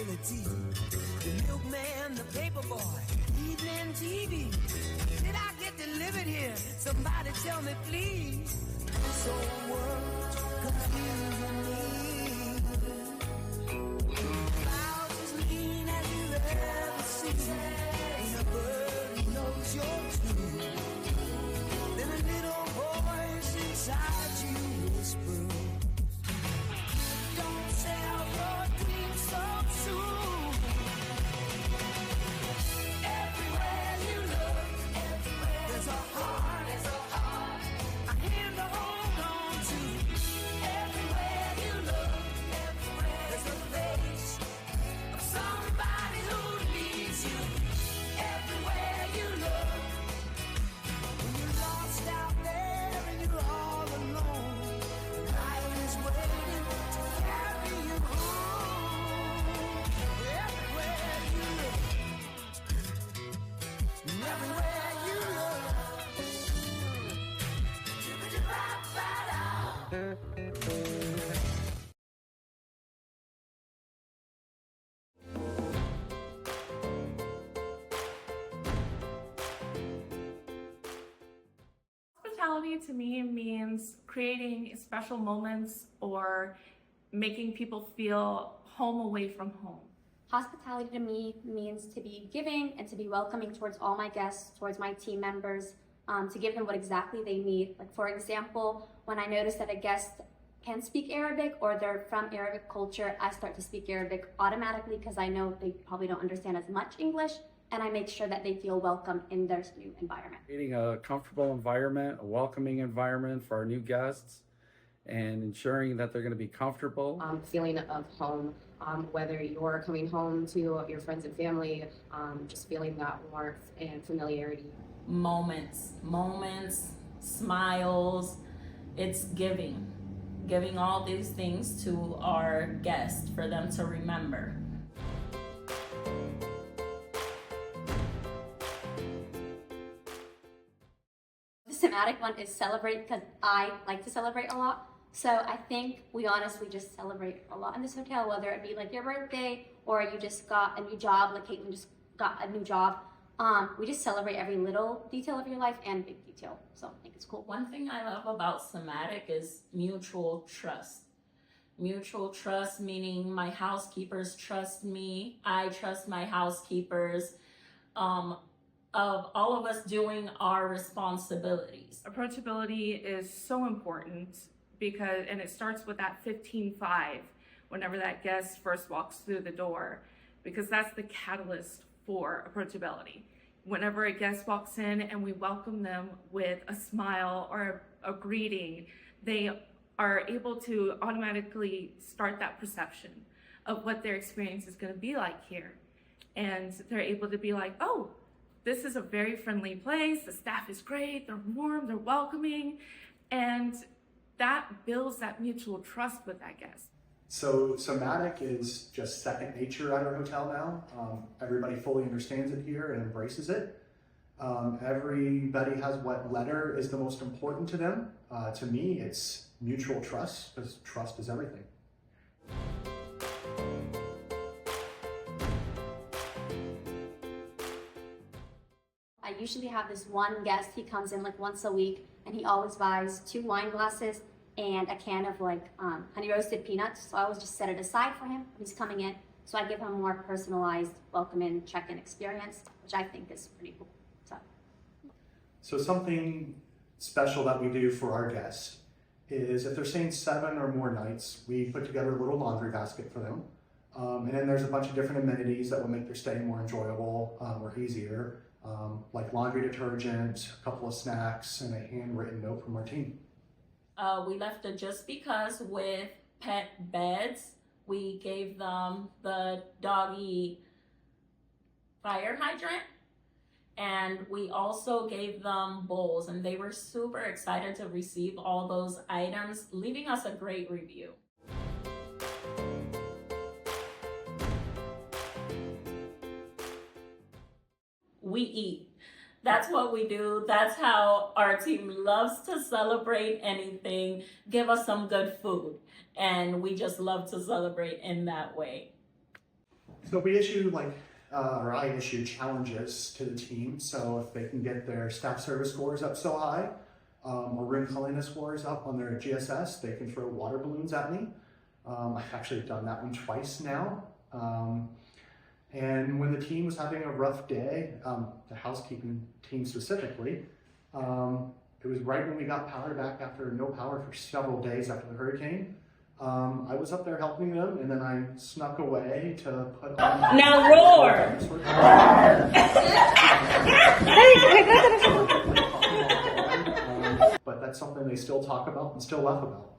responsibility. The milkman, the paper boy, evening TV. Did I get delivered here? Somebody tell me, please. So world confusing me. Clouds as mean as you ever seen. Ain't a bird who knows your truth. Then a little voice inside you whispers, don't sell your dreams so soon. Everywhere you look, there's a heart, a hand to hold on to. Everywhere you look, there's a face of somebody who needs you. Everywhere you look, when you're lost out there and you're all alone, life is waiting to carry you home. Everywhere you look, everywhere you look. Hospitality to me means creating special moments or making people feel home away from home. Hospitality to me means to be giving and to be welcoming towards all my guests, towards my team members, to give them what exactly they need. Like, for example, when I notice that a guest can speak Arabic or they're from Arabic culture, I start to speak Arabic automatically because I know they probably don't understand as much English, and I make sure that they feel welcome in their new environment. Creating a comfortable environment, a welcoming environment for our new guests, and ensuring that they're going to be comfortable. Feeling of home, whether you're coming home to your friends and family, just feeling that warmth and familiarity. Moments, smiles, it's giving all these things to our guests for them to remember. The thematic one is celebrate because I like to celebrate a lot. So I think we honestly just celebrate a lot in this hotel, whether it be like your birthday or you just got a new job, like Caitlin just got a new job. We just celebrate every little detail of your life and big detail. So I think it's cool. One thing I love about Somatic is mutual trust. Mutual trust, meaning my housekeepers trust me, I trust my housekeepers, of all of us doing our responsibilities. Approachability is so important because, and it starts with that 15-5 whenever that guest first walks through the door, because that's the catalyst for approachability. Whenever a guest walks in and we welcome them with a smile or a greeting, they are able to automatically start that perception of what their experience is going to be like here. And they're able to be like, oh, this is a very friendly place, the staff is great, they're warm, they're welcoming, and that builds that mutual trust with that guest. So Somatic is just second nature at our hotel now. Everybody fully understands it here and embraces it. Everybody has what letter is the most important to them. To me, it's mutual trust, because trust is everything. I usually have this one guest, he comes in like once a week and he always buys 2 wine glasses and a can of like honey roasted peanuts. So I always just set it aside for him when he's coming in. So I give him a more personalized welcome-in, check-in experience, which I think is pretty cool. So something special that we do for our guests is if they're staying 7 or more nights, we put together a little laundry basket for them. And then there's a bunch of different amenities that will make their stay more enjoyable or easier, like laundry detergent, a couple of snacks, and a handwritten note from our team. We left it just because with pet beds, we gave them the doggy fire hydrant, and we also gave them bowls, and they were super excited to receive all those items, leaving us a great review. We eat. That's what we do. That's how our team loves to celebrate anything. Give us some good food. And we just love to celebrate in that way. So we issue or I issue challenges to the team. So if they can get their staff service scores up so high, or room cleanliness scores up on their GSS, they can throw water balloons at me. I've actually done that one twice now. And when the team was having a rough day, the housekeeping team specifically, it was right when we got power back after no power for several days after the hurricane. I was up there helping them, and then I snuck away to put on. Now roar! But that's something they still talk about and still laugh about.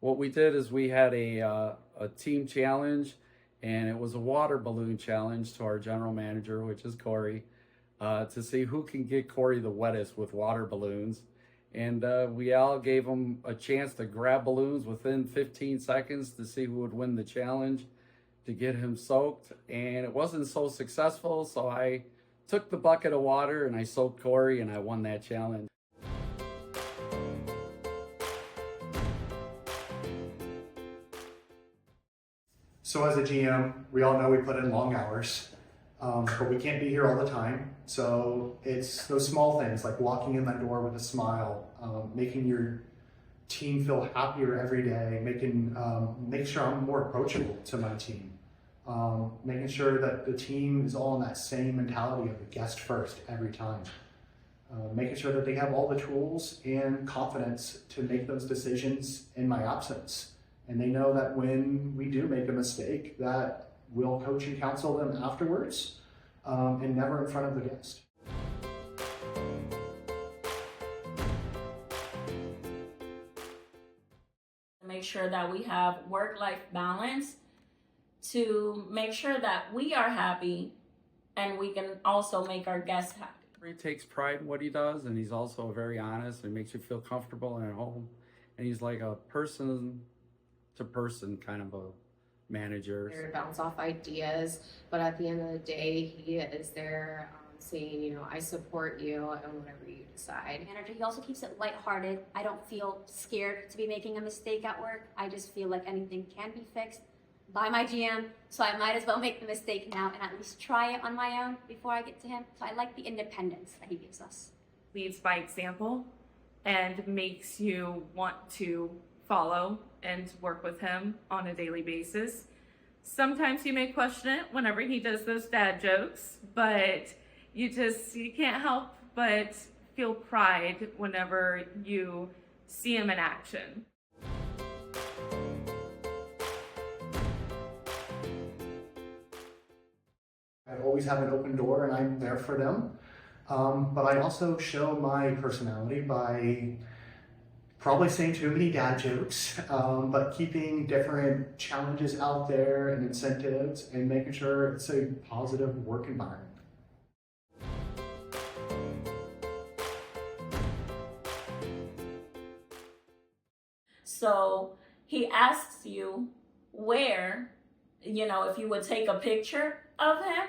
What we did is we had a team challenge, and it was a water balloon challenge to our general manager, which is Corey, to see who can get Corey the wettest with water balloons. And we all gave him a chance to grab balloons within 15 seconds to see who would win the challenge to get him soaked. And it wasn't so successful, so I took the bucket of water and I soaked Corey and I won that challenge. So as a GM, we all know we put in long hours, but we can't be here all the time. So it's those small things like walking in that door with a smile, making your team feel happier every day, make sure I'm more approachable to my team, making sure that the team is all in that same mentality of the guest first every time, making sure that they have all the tools and confidence to make those decisions in my absence. And they know that when we do make a mistake, that we'll coach and counsel them afterwards, and never in front of the guest. Make sure that we have work-life balance to make sure that we are happy and we can also make our guests happy. He takes pride in what he does, and he's also very honest and makes you feel comfortable and at home. And he's like a person-to-person kind of a manager. There to bounce off ideas, but at the end of the day, he is there saying, I support you and whatever you decide. Manager, he also keeps it lighthearted. I don't feel scared to be making a mistake at work. I just feel like anything can be fixed by my GM, so I might as well make the mistake now and at least try it on my own before I get to him. So I like the independence that he gives us. Leads by example and makes you want to follow and work with him on a daily basis. Sometimes you may question it whenever he does those dad jokes, but you can't help but feel pride whenever you see him in action. I always have an open door and I'm there for them. But I also show my personality by probably saying too many dad jokes, but keeping different challenges out there and incentives and making sure it's a positive work environment. So he asks you where, if you would take a picture of him,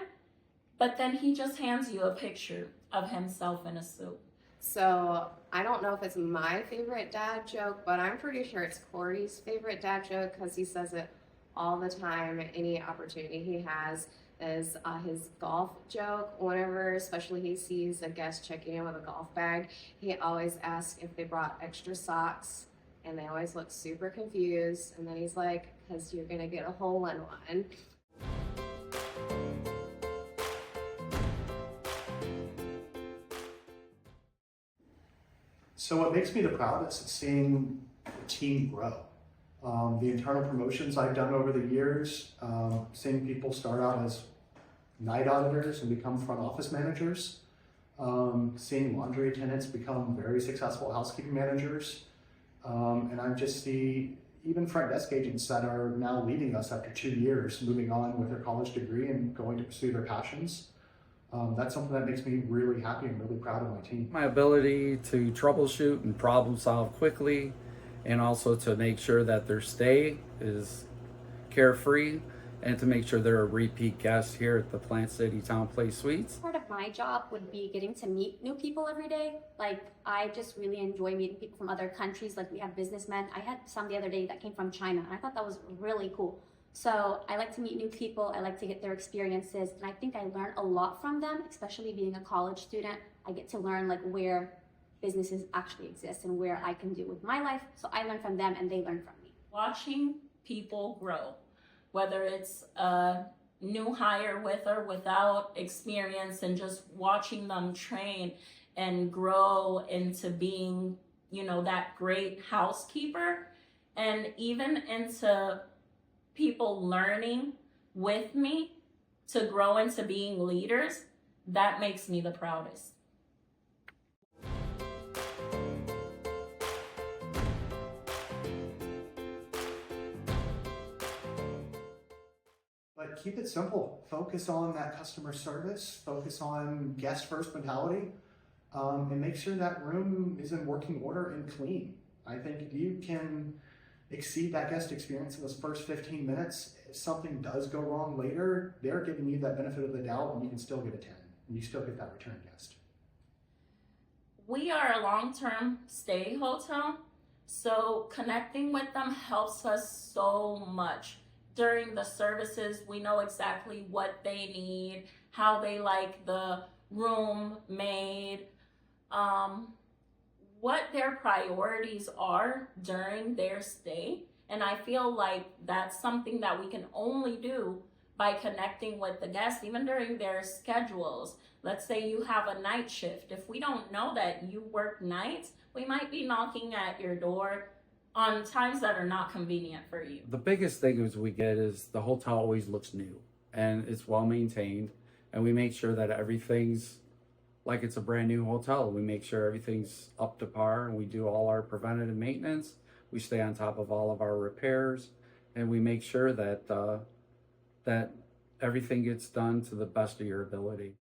but then he just hands you a picture of himself in a suit. So I don't know if it's my favorite dad joke, but I'm pretty sure it's Corey's favorite dad joke because he says it all the time. Any opportunity he has is his golf joke. Whenever, especially he sees a guest checking in with a golf bag, he always asks if they brought extra socks, and they always look super confused. And then he's like, "Because you're gonna get a hole in one." So what makes me the proudest is seeing the team grow. The internal promotions I've done over the years, seeing people start out as night auditors and become front office managers, seeing laundry attendants become very successful housekeeping managers, and I just see even front desk agents that are now leaving us after 2 years, moving on with their college degree and going to pursue their passions. That's something that makes me really happy and really proud of my team. My ability to troubleshoot and problem solve quickly, and also to make sure that their stay is carefree, and to make sure they're a repeat guest here at the Plant City Town Place Suites. Part of my job would be getting to meet new people every day. I just really enjoy meeting people from other countries. We have businessmen. I had some the other day that came from China, and I thought that was really cool. So I like to meet new people. I like to get their experiences, and I think I learn a lot from them, especially being a college student. I get to learn like where businesses actually exist and where I can do with my life. So I learn from them and they learn from me. Watching people grow, whether it's a new hire with or without experience, and just watching them train and grow into being, that great housekeeper, and even into people learning with me to grow into being leaders, that makes me the proudest. But keep it simple. Focus on that customer service, focus on guest first mentality, and make sure that room is in working order and clean. I think if you can exceed that guest experience in those first 15 minutes, if something does go wrong later, they're giving you that benefit of the doubt and you can still get a 10. And you still get that return guest. We are a long-term stay hotel, so connecting with them helps us so much. During the services, we know exactly what they need, how they like the room made, what their priorities are during their stay. And I feel like that's something that we can only do by connecting with the guests, even during their schedules. Let's say you have a night shift. If we don't know that you work nights, we might be knocking at your door on times that are not convenient for you. The biggest thing is we get is the hotel always looks new and it's well maintained, and we make sure that everything's like it's a brand new hotel. We make sure everything's up to par, and we do all our preventative maintenance. We stay on top of all of our repairs, and we make sure that that everything gets done to the best of your ability.